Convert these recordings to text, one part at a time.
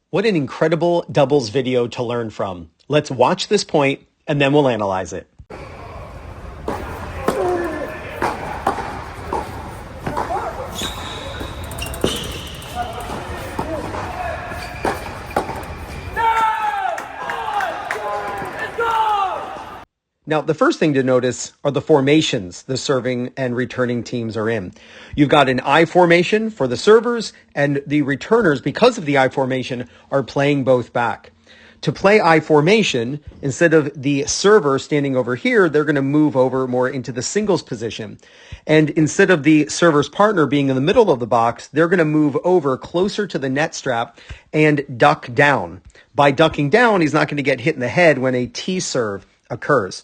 What an incredible doubles video to learn from. Let's watch this point and then we'll analyze it. Now, the first thing to notice are the formations the serving and returning teams are in. You've got an I formation for the servers, and the returners, because of the I formation, are playing both back. To play I formation, instead of the server standing over here, they're going to move over more into the singles position. And instead of the server's partner being in the middle of the box, they're going to move over closer to the net strap and duck down. By ducking down, he's not going to get hit in the head when a T serve occurs.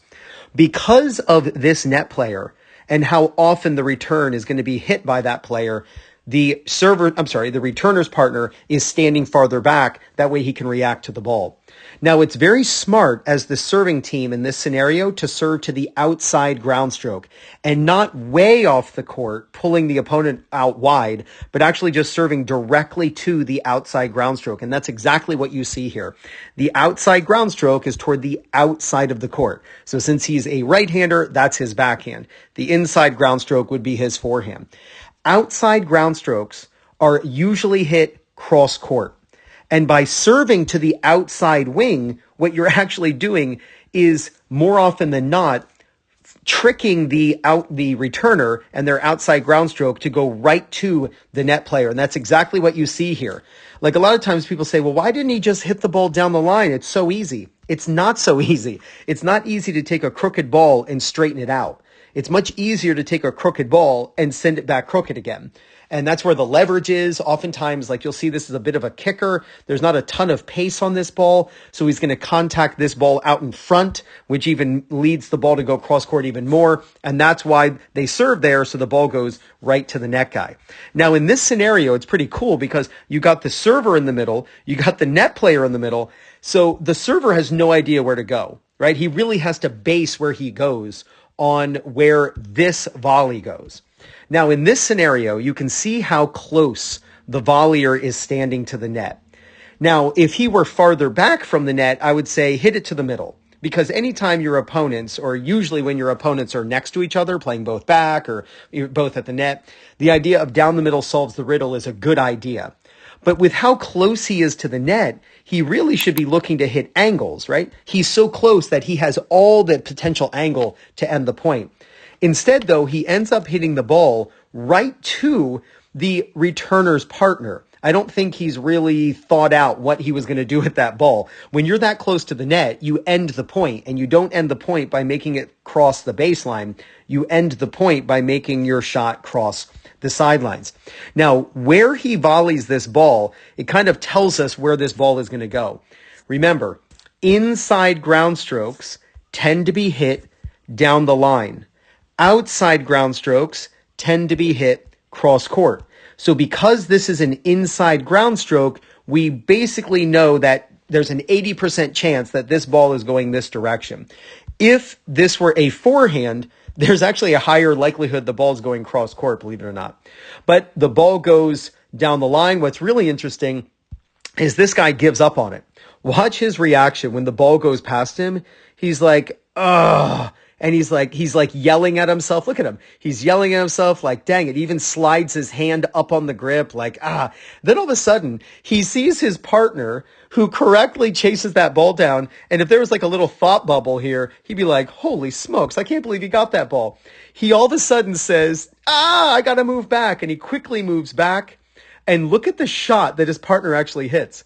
Because of this net player and how often the return is going to be hit by that player, the returner's partner is standing farther back. That way he can react to the ball. Now, it's very smart as the serving team in this scenario to serve to the outside ground stroke and not way off the court, pulling the opponent out wide, but actually just serving directly to the outside ground stroke. And that's exactly what you see here. The outside ground stroke is toward the outside of the court. So since he's a right-hander, that's his backhand. The inside ground stroke would be his forehand. Outside ground strokes are usually hit cross court. And by serving to the outside wing, what you're actually doing is more often than not tricking the returner and their outside ground stroke to go right to the net player. And that's exactly what you see here. Like a lot of times people say, well, why didn't he just hit the ball down the line? It's so easy. It's not so easy. It's not easy to take a crooked ball and straighten it out. It's much easier to take a crooked ball and send it back crooked again. And that's where the leverage is. Oftentimes, like you'll see, this is a bit of a kicker. There's not a ton of pace on this ball. So he's going to contact this ball out in front, which even leads the ball to go cross court even more. And that's why they serve there. So the ball goes right to the net guy. Now, in this scenario, it's pretty cool because you got the server in the middle. You got the net player in the middle. So the server has no idea where to go, right? He really has to base where he goes on where this volley goes. Now, in this scenario, you can see how close the volleyer is standing to the net. Now, if he were farther back from the net, I would say hit it to the middle. Because anytime your opponents, or usually when your opponents are next to each other, playing both back or both at the net, the idea of down the middle solves the riddle is a good idea. But with how close he is to the net, he really should be looking to hit angles, right? He's so close that he has all the potential angle to end the point. Instead, though, he ends up hitting the ball right to the returner's partner. I don't think he's really thought out what he was going to do with that ball. When you're that close to the net, you end the point, and you don't end the point by making it cross the baseline. You end the point by making your shot cross the sidelines. Now, where he volleys this ball, it kind of tells us where this ball is going to go. Remember, inside ground strokes tend to be hit down the line. Outside ground strokes tend to be hit cross court. So because this is an inside ground stroke, we basically know that there's an 80% chance that this ball is going this direction. If this were a forehand, there's actually a higher likelihood the ball is going cross court, believe it or not. But the ball goes down the line. What's really interesting is this guy gives up on it. Watch his reaction when the ball goes past him. He's like, ugh. And he's like yelling at himself. Look at him. He's yelling at himself like, dang it. He even slides his hand up on the grip like, ah. Then all of a sudden, he sees his partner who correctly chases that ball down. And if there was like a little thought bubble here, he'd be like, holy smokes, I can't believe he got that ball. He all of a sudden says, I got to move back. And he quickly moves back. And look at the shot that his partner actually hits.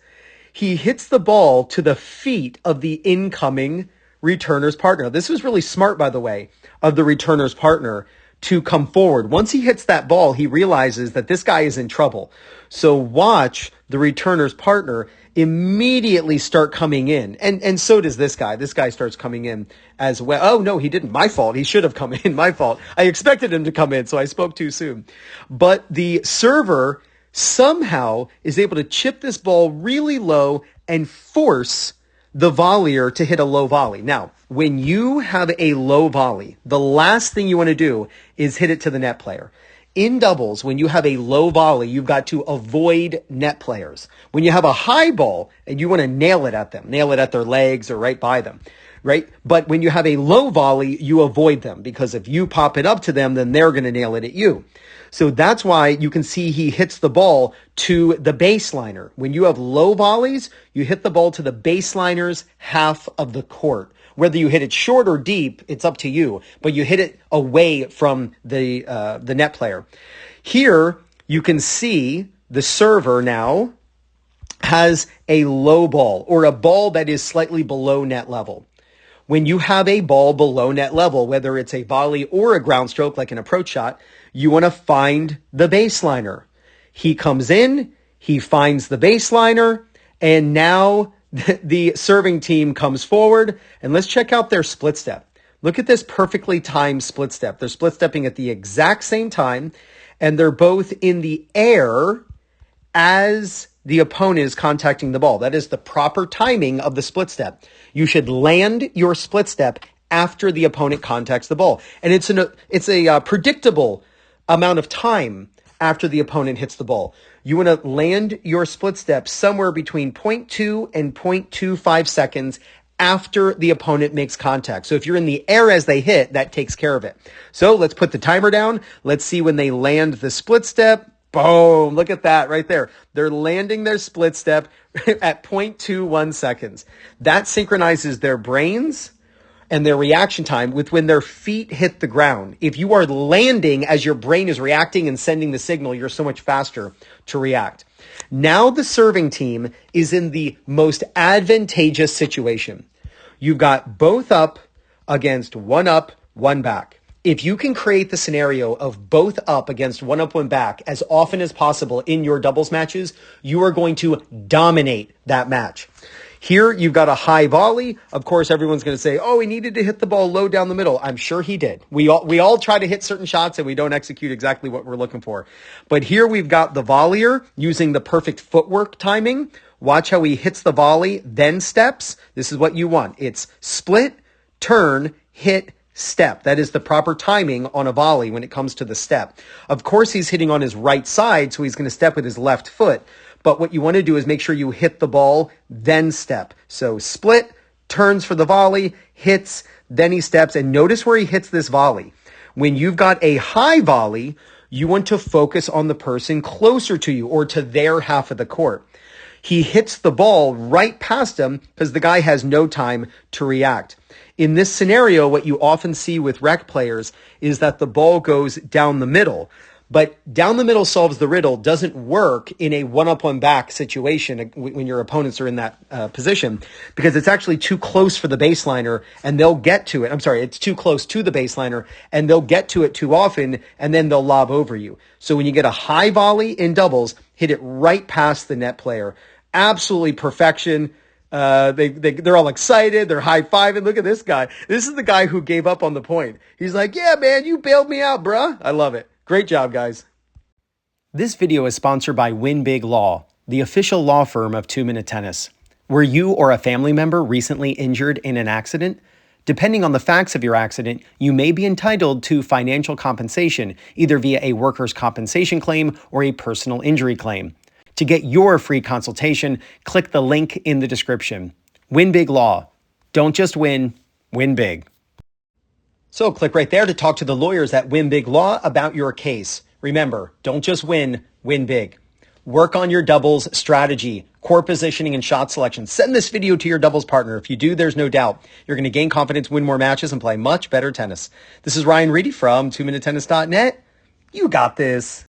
He hits the ball to the feet of the incoming returner's partner. This was really smart, by the way, of the returner's partner to come forward. Once he hits that ball, he realizes that this guy is in trouble. So watch the returner's partner immediately start coming in. And so does this guy. This guy starts coming in as well. Oh, no, he didn't. My fault. He should have come in. My fault. I expected him to come in, so I spoke too soon. But the server somehow is able to chip this ball really low and force the volleyer to hit a low volley. Now, when you have a low volley, the last thing you want to do is hit it to the net player. in doubles, when you have a low volley, you've got to avoid net players. When you have a high ball and you want to nail it at them, nail it at their legs or right by them, right? But when you have a low volley, you avoid them because if you pop it up to them, then they're going to nail it at you. So that's why you can see he hits the ball to the baseliner. When you have low volleys, you hit the ball to the baseliner's half of the court. Whether you hit it short or deep, it's up to you, but you hit it away from the net player. Here, you can see the server now has a low ball or a ball that is slightly below net level. When you have a ball below net level, whether it's a volley or a ground stroke like an approach shot, you want to find the baseliner. He comes in, he finds the baseliner, and now the serving team comes forward, and let's check out their split step. Look at this perfectly timed split step. They're split stepping at the exact same time, and they're both in the air as the opponent is contacting the ball. That is the proper timing of the split step. You should land your split step after the opponent contacts the ball. And it's a predictable amount of time after the opponent hits the ball. You want to land your split step somewhere between 0.2 and 0.25 seconds after the opponent makes contact. So if you're in the air as they hit, that takes care of it. So let's put the timer down. Let's see when they land the split step. Boom. Look at that right there. They're landing their split step at 0.21 seconds. That synchronizes their brains and their reaction time with when their feet hit the ground. If you are landing as your brain is reacting and sending the signal, you're so much faster to react. Now the serving team is in the most advantageous situation. You've got both up against one up, one back. If you can create the scenario of both up against one up, one back as often as possible in your doubles matches, you are going to dominate that match. Here, you've got a high volley. Of course, everyone's going to say, oh, he needed to hit the ball low down the middle. I'm sure he did. We all try to hit certain shots and we don't execute exactly what we're looking for. But here we've got the volleyer using the perfect footwork timing. Watch how he hits the volley, then steps. This is what you want. It's split, turn, hit, step. That is the proper timing on a volley when it comes to the step. Of course, he's hitting on his right side, so he's going to step with his left foot. But what you want to do is make sure you hit the ball, then step. So split, turns for the volley, hits, then he steps. And notice where he hits this volley. When you've got a high volley, you want to focus on the person closer to you or to their half of the court. He hits the ball right past him because the guy has no time to react. In this scenario, what you often see with rec players is that the ball goes down the middle. But down the middle solves the riddle doesn't work in a one-up, one-back situation when your opponents are in that position because it's actually too close for the baseliner and they'll get to it. I'm sorry, it's too close to the baseliner and they'll get to it too often and then they'll lob over you. So when you get a high volley in doubles, hit it right past the net player. Absolutely perfection. They're all excited. They're high-fiving. Look at this guy. This is the guy who gave up on the point. He's like, yeah, man, you bailed me out, bruh. I love it. Great job, guys. This video is sponsored by WinBigLaw, the official law firm of 2-Minute Tennis. Were you or a family member recently injured in an accident? Depending on the facts of your accident, you may be entitled to financial compensation, either via a workers' compensation claim or a personal injury claim. To get your free consultation, click the link in the description. WinBigLaw. Don't just win, win big. So click right there to talk to the lawyers at WinBigLaw about your case. Remember, don't just win, win big. Work on your doubles strategy, court positioning, and shot selection. Send this video to your doubles partner. If you do, there's no doubt you're going to gain confidence, win more matches, and play much better tennis. This is Ryan Reedy from 2minutetennis.net. You got this.